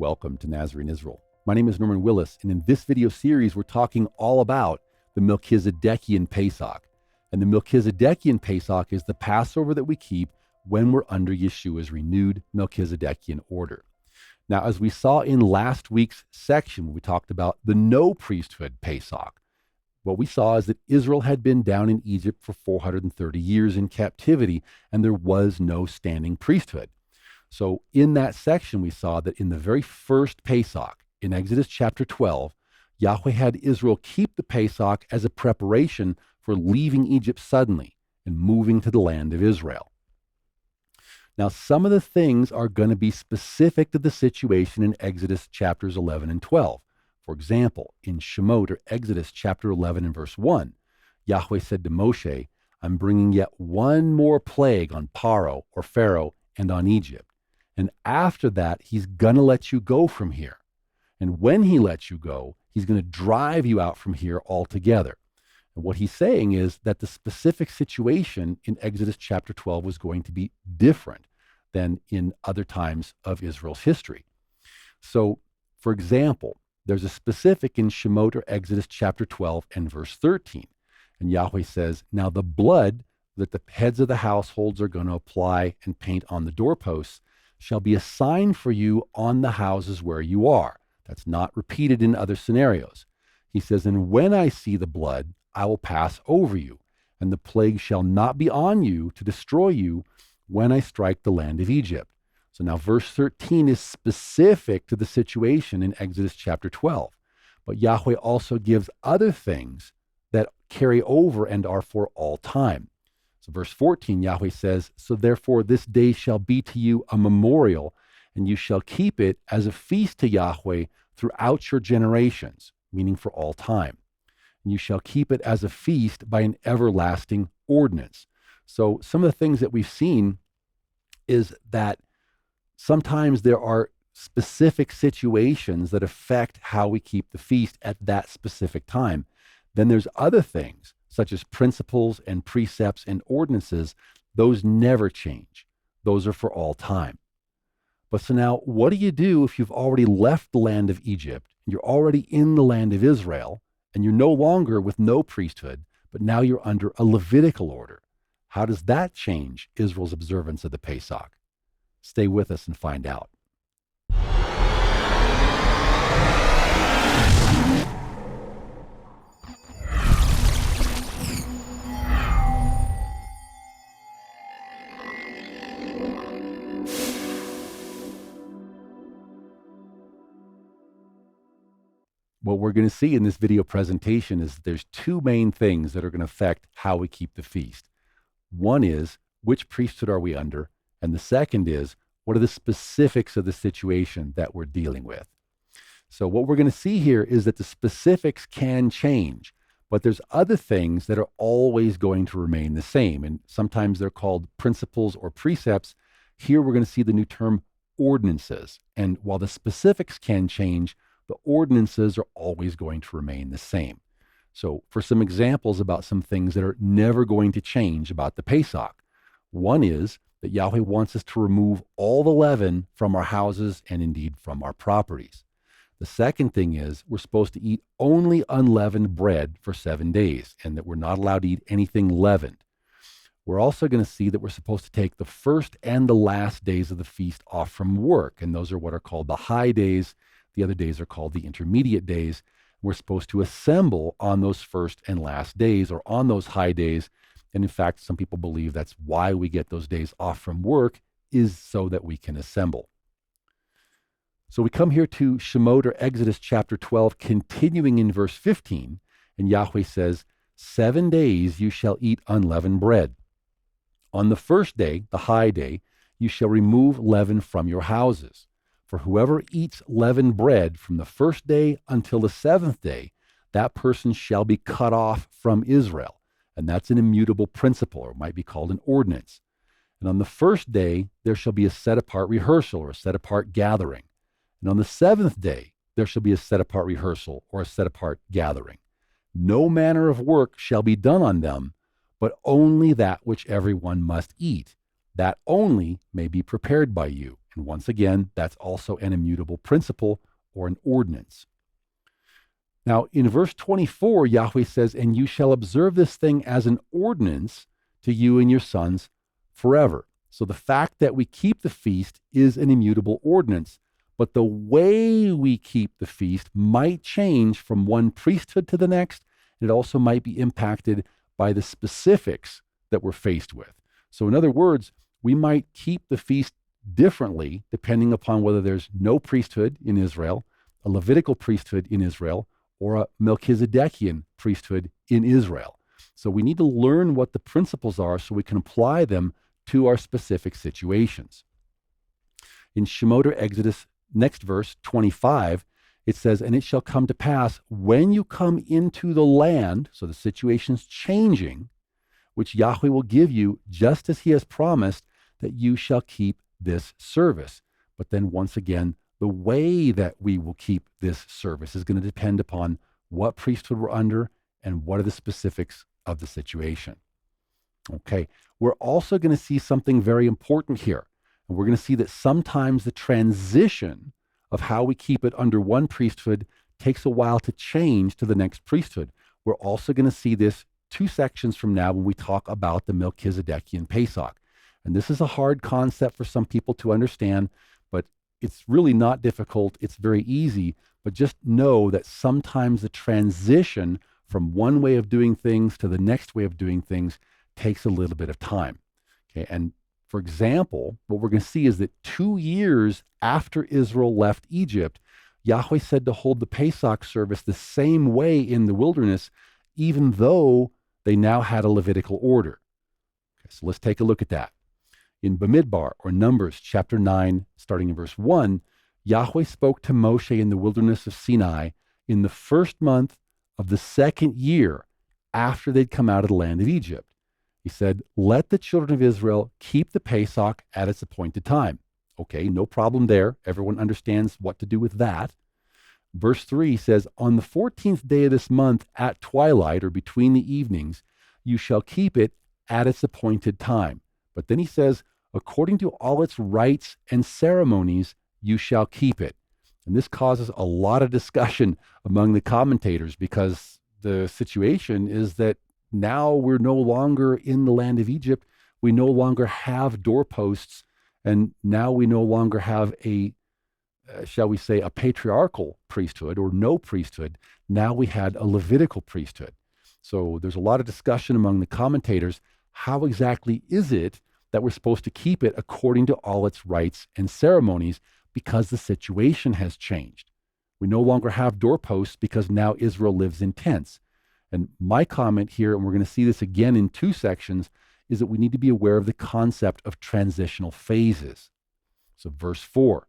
Welcome to Nazarene Israel. My name is Norman Willis, and in this video series, we're talking all about the Melchizedekian Pesach. And the Melchizedekian Pesach is the Passover that we keep when we're under Yeshua's renewed Melchizedekian order. Now, as we saw in last week's section, we talked about the no priesthood Pesach. What we saw is that Israel had been down in Egypt for 430 years in captivity, and there was no standing priesthood. So in that section, we saw that in the very first Pesach, in Exodus chapter 12, Yahweh had Israel keep the Pesach as a preparation for leaving Egypt suddenly and moving to the land of Israel. Now, some of the things are going to be specific to the situation in Exodus chapters 11 and 12. For example, in Shemot, or Exodus chapter 11 and verse 1, Yahweh said to Moshe, I'm bringing yet one more plague on Paro, or Pharaoh, and on Egypt. And after that, he's going to let you go from here. And when he lets you go, he's going to drive you out from here altogether. And what he's saying is that the specific situation in Exodus chapter 12 was going to be different than in other times of Israel's history. So, for example, there's a specific in Shemot, or Exodus chapter 12 and verse 13. And Yahweh says, now the blood that the heads of the households are going to apply and paint on the doorposts shall be a sign for you on the houses where you are. That's not repeated in other scenarios. He says, and when I see the blood, I will pass over you, and the plague shall not be on you to destroy you when I strike the land of Egypt. So now verse 13 is specific to the situation in Exodus chapter 12. But Yahweh also gives other things that carry over and are for all time. So verse 14, Yahweh says, so therefore this day shall be to you a memorial, and you shall keep it as a feast to Yahweh throughout your generations, meaning for all time. And you shall keep it as a feast by an everlasting ordinance. So some of the things that we've seen is that sometimes there are specific situations that affect how we keep the feast at that specific time. Then there's other things, such as principles and precepts and ordinances. Those never change. Those are for all time. But so now, what do you do if you've already left the land of Egypt, and you're already in the land of Israel, and you're no longer with no priesthood, but now you're under a Levitical order? How does that change Israel's observance of the Pesach? Stay with us and find out. What we're going to see in this video presentation is that there's two main things that are going to affect how we keep the feast. One is, which priesthood are we under? And the second is, what are the specifics of the situation that we're dealing with? So what we're going to see here is that the specifics can change, but there's other things that are always going to remain the same. And sometimes they're called principles or precepts. Here we're going to see the new term ordinances. And while the specifics can change, the ordinances are always going to remain the same. So for some examples about some things that are never going to change about the Pesach, one is that Yahweh wants us to remove all the leaven from our houses and indeed from our properties. The second thing is we're supposed to eat only unleavened bread for 7 days, and that we're not allowed to eat anything leavened. We're also going to see that we're supposed to take the first and the last days of the feast off from work, and those are what are called the high days. The other days are called the intermediate days. We're supposed to assemble on those first and last days, or on those high days. And in fact, some people believe that's why we get those days off from work, is so that we can assemble. So we come here to Shemot, or Exodus chapter 12, continuing in verse 15. And Yahweh says, 7 days you shall eat unleavened bread. On the first day, the high day, you shall remove leaven from your houses. For whoever eats leavened bread from the first day until the 7th day, that person shall be cut off from Israel. And that's an immutable principle, or it might be called an ordinance. And on the first day, there shall be a set-apart rehearsal, or a set-apart gathering. And on the 7th day, there shall be a set-apart rehearsal, or a set-apart gathering. No manner of work shall be done on them, but only that which everyone must eat. That only may be prepared by you, And once again, that's also an immutable principle or an ordinance. Now, in verse 24, Yahweh says, "And you shall observe this thing as an ordinance to you and your sons forever." So the fact that we keep the feast is an immutable ordinance, but the way we keep the feast might change from one priesthood to the next. And it also might be impacted by the specifics that we're faced with. So in other words, we might keep the feast differently depending upon whether there's no priesthood in Israel, a Levitical priesthood in Israel, or a Melchizedekian priesthood in Israel. So we need to learn what the principles are so we can apply them to our specific situations. In Shemot or Exodus, next verse, 25, it says, "And it shall come to pass when you come into the land," so the situation's changing, "which Yahweh will give you just as he has promised, that you shall keep this service." But then once again, the way that we will keep this service is going to depend upon what priesthood we're under and what are the specifics of the situation. Okay, we're also going to see something very important here. And we're going to see that sometimes the transition of how we keep it under one priesthood takes a while to change to the next priesthood. We're also going to see this 2 sections from now when we talk about the Melchizedekian Pesach. And this is a hard concept for some people to understand, but it's really not difficult. It's very easy. But just know that sometimes the transition from one way of doing things to the next way of doing things takes a little bit of time. Okay, and for example, what we're going to see is that 2 years after Israel left Egypt, Yahweh said to hold the Pesach service the same way in the wilderness, even though they now had a Levitical order. Okay, so let's take a look at that. In Bamidbar, or Numbers, chapter 9, starting in verse 1, Yahweh spoke to Moshe in the wilderness of Sinai in the 1st month of the 2nd year after they'd come out of the land of Egypt. He said, "Let the children of Israel keep the Pesach at its appointed time." Okay, no problem there. Everyone understands what to do with that. Verse 3 says, "On the 14th day of this month at twilight, or between the evenings, you shall keep it at its appointed time." But then he says, "According to all its rites and ceremonies, you shall keep it." And this causes a lot of discussion among the commentators because the situation is that now we're no longer in the land of Egypt. We no longer have doorposts, and now we no longer have a, shall we say, a patriarchal priesthood or no priesthood. Now we had a Levitical priesthood. So there's a lot of discussion among the commentators. How exactly is it that we're supposed to keep it according to all its rites and ceremonies because the situation has changed? We no longer have doorposts because now Israel lives in tents. And my comment here, and we're going to see this again in 2 sections, is that we need to be aware of the concept of transitional phases. So verse 4,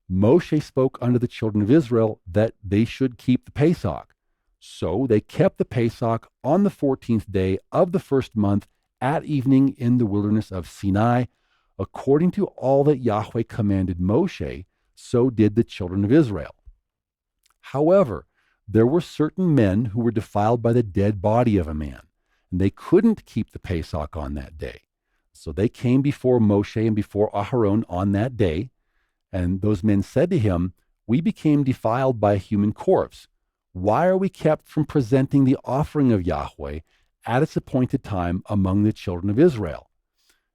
"Moshe spoke unto the children of Israel that they should keep the Pesach. So they kept the Pesach on the 14th day of the 1st month at evening in the wilderness of Sinai, according to all that Yahweh commanded Moshe, so did the children of Israel. However, there were certain men who were defiled by the dead body of a man, and they couldn't keep the Pesach on that day. So they came before Moshe and before Aharon on that day, and those men said to him, 'We became defiled by a human corpse. Why are we kept from presenting the offering of Yahweh at its appointed time among the children of Israel?'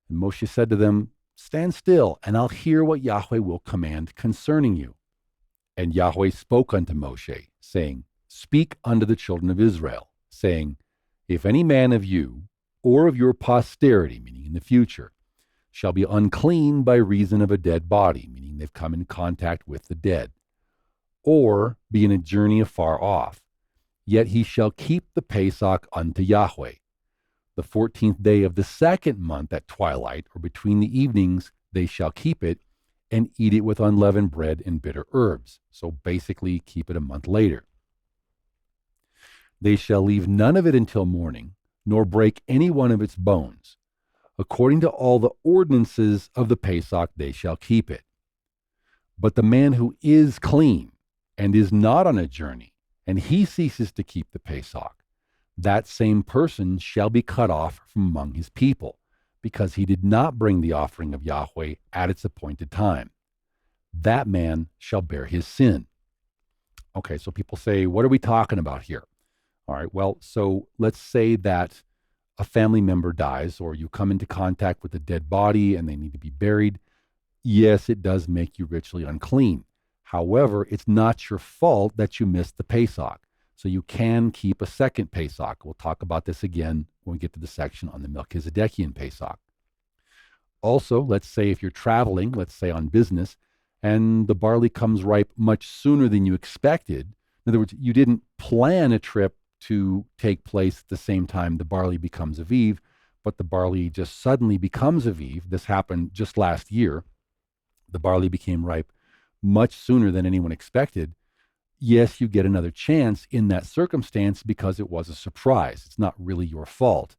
And Moshe said to them, 'Stand still, and I'll hear what Yahweh will command concerning you.' And Yahweh spoke unto Moshe, saying, 'Speak unto the children of Israel, saying, If any man of you, or of your posterity,'" meaning in the future, "shall be unclean by reason of a dead body," meaning they've come in contact with the dead, "or be in a journey afar off, yet he shall keep the Pesach unto Yahweh. The 14th day of the 2nd month at twilight, or between the evenings, they shall keep it, and eat it with unleavened bread and bitter herbs." So basically, keep it a month later. "They shall leave none of it until morning, nor break any one of its bones. According to all the ordinances of the Pesach, they shall keep it. But the man who is clean and is not on a journey, and he ceases to keep the Pesach, that same person shall be cut off from among his people, because he did not bring the offering of Yahweh at its appointed time. that man shall bear his sin. Okay, so people say, what are we talking about here? All right, well, so let's say that a family member dies or you come into contact with a dead body and they need to be buried. Yes, it does make you ritually unclean. However, it's not your fault that you missed the Pesach. So you can keep a second Pesach. We'll talk about this again when we get to the section on the Melchizedekian Pesach. Also, let's say if you're traveling, let's say on business, and the barley comes ripe much sooner than you expected. In other words, you didn't plan a trip to take place at the same time the barley becomes Aviv, but the barley just suddenly becomes Aviv. This happened just last year. The barley became ripe much sooner than anyone expected. Yes, you get another chance in that circumstance because it was a surprise. It's not really your fault.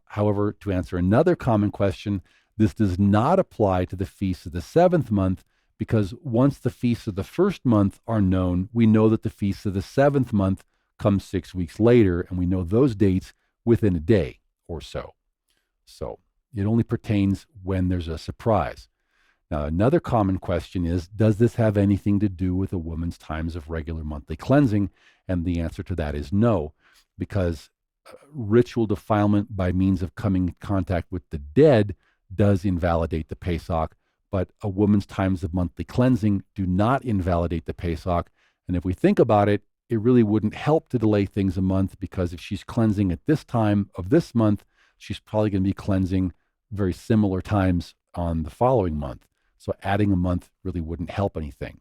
However, to answer another common question, this does not apply to the feasts of the seventh month because once the feasts of the first month are known, we know that the feasts of the seventh month come 6 weeks later, and we know those dates within a day or so. So it only pertains when there's a surprise. Now, another common question is, does this have anything to do with a woman's times of regular monthly cleansing? And the answer to that is no, because ritual defilement by means of coming in contact with the dead does invalidate the Pesach, but a woman's times of monthly cleansing do not invalidate the Pesach. And if we think about it, it really wouldn't help to delay things a month because if she's cleansing at this time of this month, she's probably going to be cleansing very similar times on the following month. So adding a month really wouldn't help anything.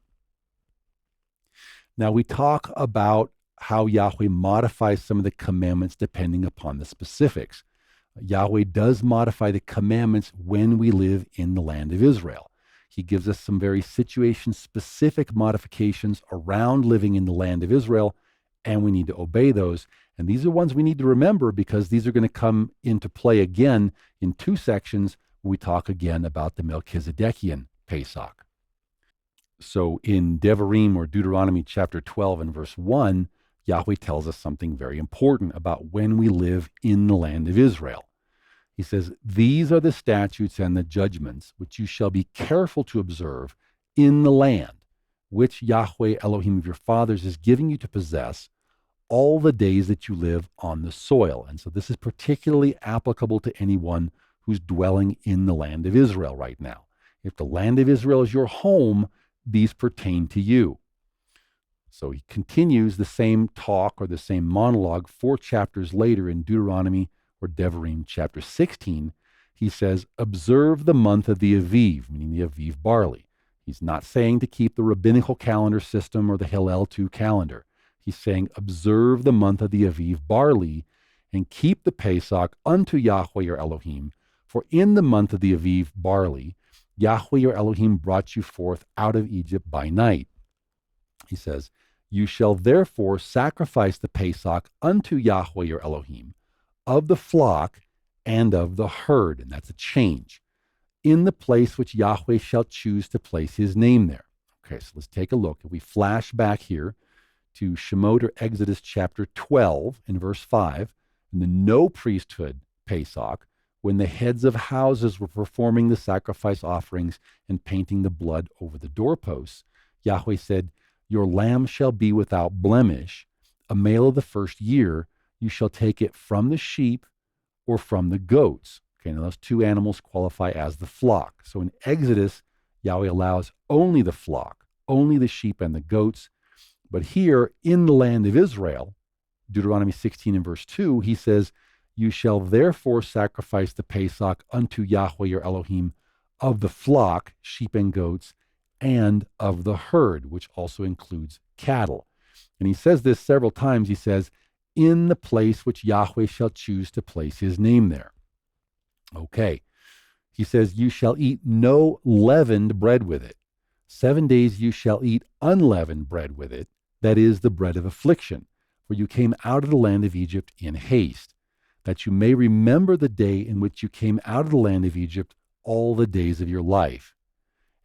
Now we talk about how Yahweh modifies some of the commandments depending upon the specifics. Yahweh does modify the commandments when we live in the land of Israel. He gives us some very situation-specific modifications around living in the land of Israel, and we need to obey those. And these are ones we need to remember because these are going to come into play again in two sections when we talk again about the Melchizedekian Pesach. So in Devarim or Deuteronomy chapter 12 and verse 1, Yahweh tells us something very important about when we live in the land of Israel. He says, "These are the statutes and the judgments which you shall be careful to observe in the land, which Yahweh Elohim of your fathers is giving you to possess all the days that you live on the soil." And so this is particularly applicable to anyone who's dwelling in the land of Israel right now. If the land of Israel is your home, these pertain to you. So he continues the same talk or the same monologue 4 chapters later in Deuteronomy or Devarim chapter 16. He says, "Observe the month of the Aviv," meaning the Aviv barley. He's not saying to keep the rabbinical calendar system or the Hillel 2 calendar. He's saying, observe the month of the Aviv barley and keep the Pesach unto Yahweh your Elohim. For in the month of the Aviv barley, Yahweh your Elohim brought you forth out of Egypt by night. He says, "You shall therefore sacrifice the Pesach unto Yahweh your Elohim of the flock and of the herd," and that's a change, "in the place which Yahweh shall choose to place his name there." Okay, so let's take a look. If we flash back here to Shemot or Exodus chapter 12 in verse 5, in the no priesthood Pesach, when the heads of houses were performing the sacrifice offerings and painting the blood over the doorposts, Yahweh said, "Your lamb shall be without blemish, a male of the first year. You shall take it from the sheep or from the goats." Okay, now those two animals qualify as the flock. So in Exodus, Yahweh allows only the flock, only the sheep and the goats. But here in the land of Israel, Deuteronomy 16 and verse 2, he says, "You shall therefore sacrifice the Pesach unto Yahweh your Elohim of the flock, sheep and goats, and of the herd," which also includes cattle. And he says this several times. He says, "in the place which Yahweh shall choose to place his name there." Okay. He says, "You shall eat no leavened bread with it. 7 days you shall eat unleavened bread with it, that is the bread of affliction, for you came out of the land of Egypt in haste, that you may remember the day in which you came out of the land of Egypt all the days of your life.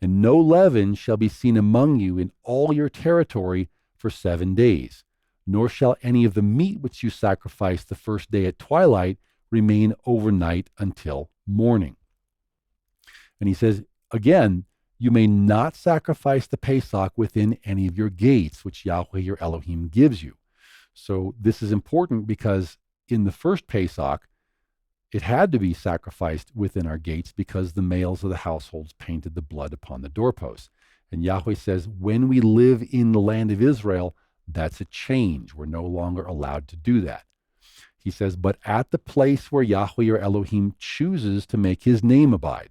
And no leaven shall be seen among you in all your territory for 7 days, nor shall any of the meat which you sacrifice the first day at twilight remain overnight until morning." And he says, again, You may not sacrifice the Pesach within any of your gates, which Yahweh your Elohim gives you. So this is important because in the first Pesach, it had to be sacrificed within our gates because the males of the households painted the blood upon the doorposts. And Yahweh says, when we live in the land of Israel, that's a change. We're no longer allowed to do that. He says, but at the place where Yahweh your Elohim chooses to make his name abide,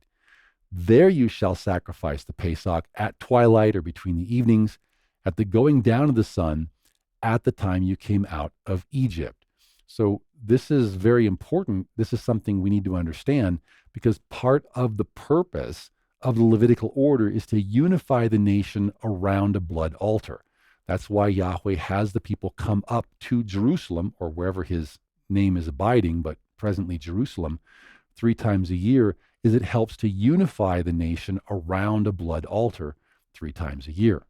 there you shall sacrifice the Pesach at twilight or between the evenings, at the going down of the sun, at the time you came out of Egypt. So this is very important. This is something we need to understand because part of the purpose of the Levitical order is to unify the nation around a blood altar. That's why Yahweh has the people come up to Jerusalem or wherever his name is abiding, but presently Jerusalem, 3 times a year, is it helps to unify the nation around a blood altar 3 times a year.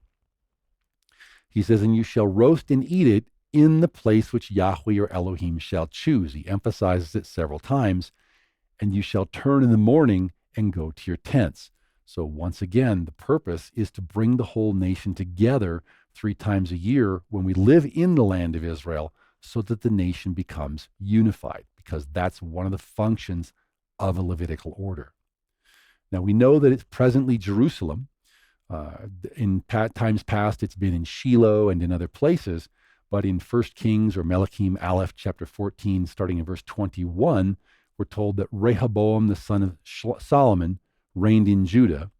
He says, and you shall roast and eat it in the place which Yahweh your Elohim shall choose. He emphasizes it several times. And you shall turn in the morning and go to your tents. So once again, the purpose is to bring the whole nation together 3 times a year when we live in the land of Israel so that the nation becomes unified, because that's one of the functions of a Levitical order. Now we know that it's presently Jerusalem. In times past, it's been in Shiloh and in other places, but in 1 Kings or Melachim Aleph chapter 14, starting in verse 21, we're told that Rehoboam, the son of Solomon, reigned in Judah.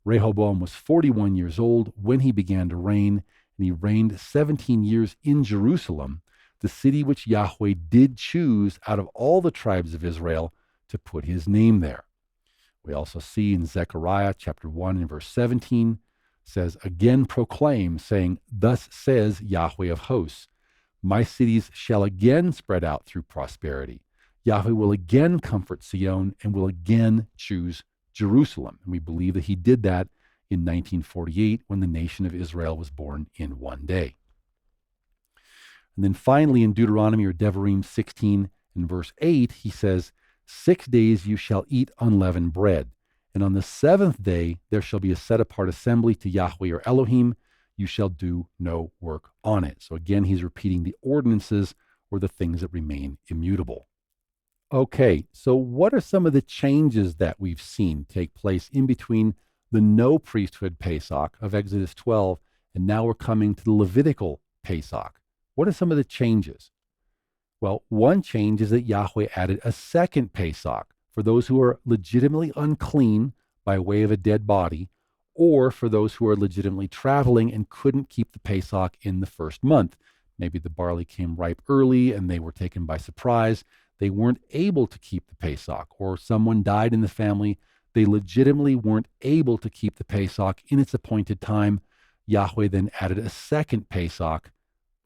Rehoboam was 41 years old when he began to reign, and he reigned 17 years in Jerusalem, the city which Yahweh did choose out of all the tribes of Israel to put his name there. We also see in Zechariah chapter 1 and verse 17, says, again proclaim, saying, thus says Yahweh of hosts, my cities shall again spread out through prosperity. Yahweh will again comfort Sion and will again choose Jerusalem. And we believe that he did that in 1948 when the nation of Israel was born in one day. And then finally in Deuteronomy or Devarim 16 and verse 8, he says, 6 days you shall eat unleavened bread. And on the 7th day there shall be a set apart assembly to Yahweh your Elohim. You shall do no work on it. So again, he's repeating the ordinances or the things that remain immutable. Okay, so what are some of the changes that we've seen take place in between the no priesthood Pesach of Exodus 12 and now we're coming to the Levitical Pesach? What are some of the changes? Well, one change is that Yahweh added a second Pesach for those who are legitimately unclean by way of a dead body, or for those who are legitimately traveling and couldn't keep the Pesach in the first month. Maybe the barley came ripe early and they were taken by surprise. They weren't able to keep the Pesach, or someone died in the family. They legitimately weren't able to keep the Pesach in its appointed time. Yahweh then added a second Pesach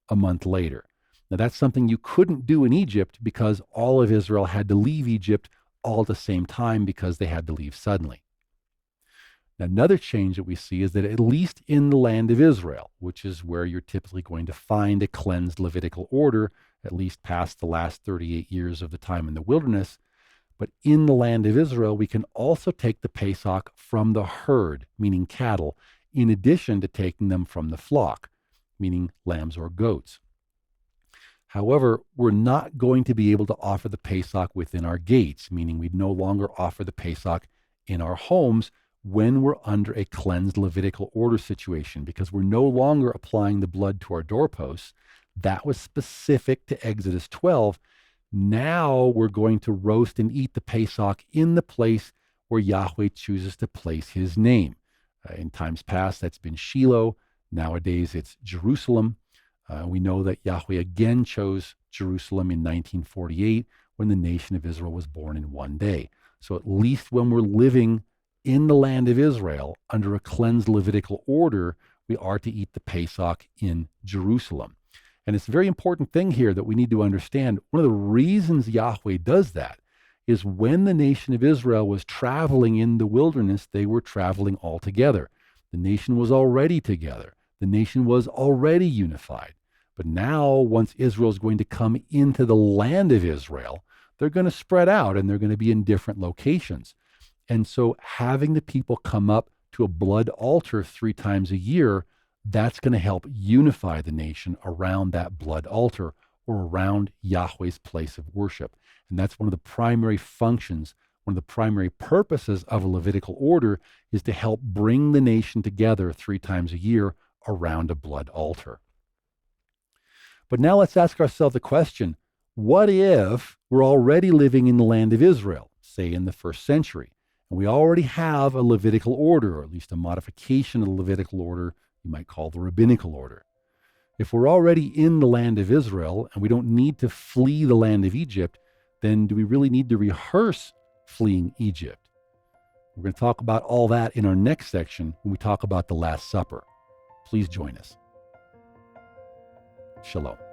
a month later. Now that's something you couldn't do in Egypt because all of Israel had to leave Egypt all at the same time because they had to leave suddenly. Now, another change that we see is that at least in the land of Israel, which is where you're typically going to find a cleansed Levitical order, at least past the last 38 years of the time in the wilderness, but in the land of Israel, we can also take the Pesach from the herd, meaning cattle, in addition to taking them from the flock, meaning lambs or goats. However, we're not going to be able to offer the Pesach within our gates, meaning we'd no longer offer the Pesach in our homes when we're under a cleansed Levitical order situation, because we're no longer applying the blood to our doorposts. That was specific to Exodus 12. Now we're going to roast and eat the Pesach in the place where Yahweh chooses to place his name. In times past, that's been Shiloh. Nowadays, it's Jerusalem. We know that Yahweh again chose Jerusalem in 1948 when the nation of Israel was born in one day. So at least when we're living in the land of Israel under a cleansed Levitical order, we are to eat the Pesach in Jerusalem. And it's a very important thing here that we need to understand. One of the reasons Yahweh does that is when the nation of Israel was traveling in the wilderness, they were traveling all together. The nation was already together. The nation was already unified. But now, once Israel is going to come into the land of Israel, they're going to spread out and they're going to be in different locations. And so having the people come up to a blood altar 3 times a year, that's going to help unify the nation around that blood altar or around Yahweh's place of worship. And that's one of the primary functions, one of the primary purposes of a Levitical order is to help bring the nation together 3 times a year around a blood altar. But now let's ask ourselves the question, what if we're already living in the land of Israel, say in the 1st century, and we already have a Levitical order, or at least a modification of the Levitical order you might call the Rabbinical order. If we're already in the land of Israel and we don't need to flee the land of Egypt, then do we really need to rehearse fleeing Egypt? We're going to talk about all that in our next section when we talk about the Last Supper. Please join us. Shalom.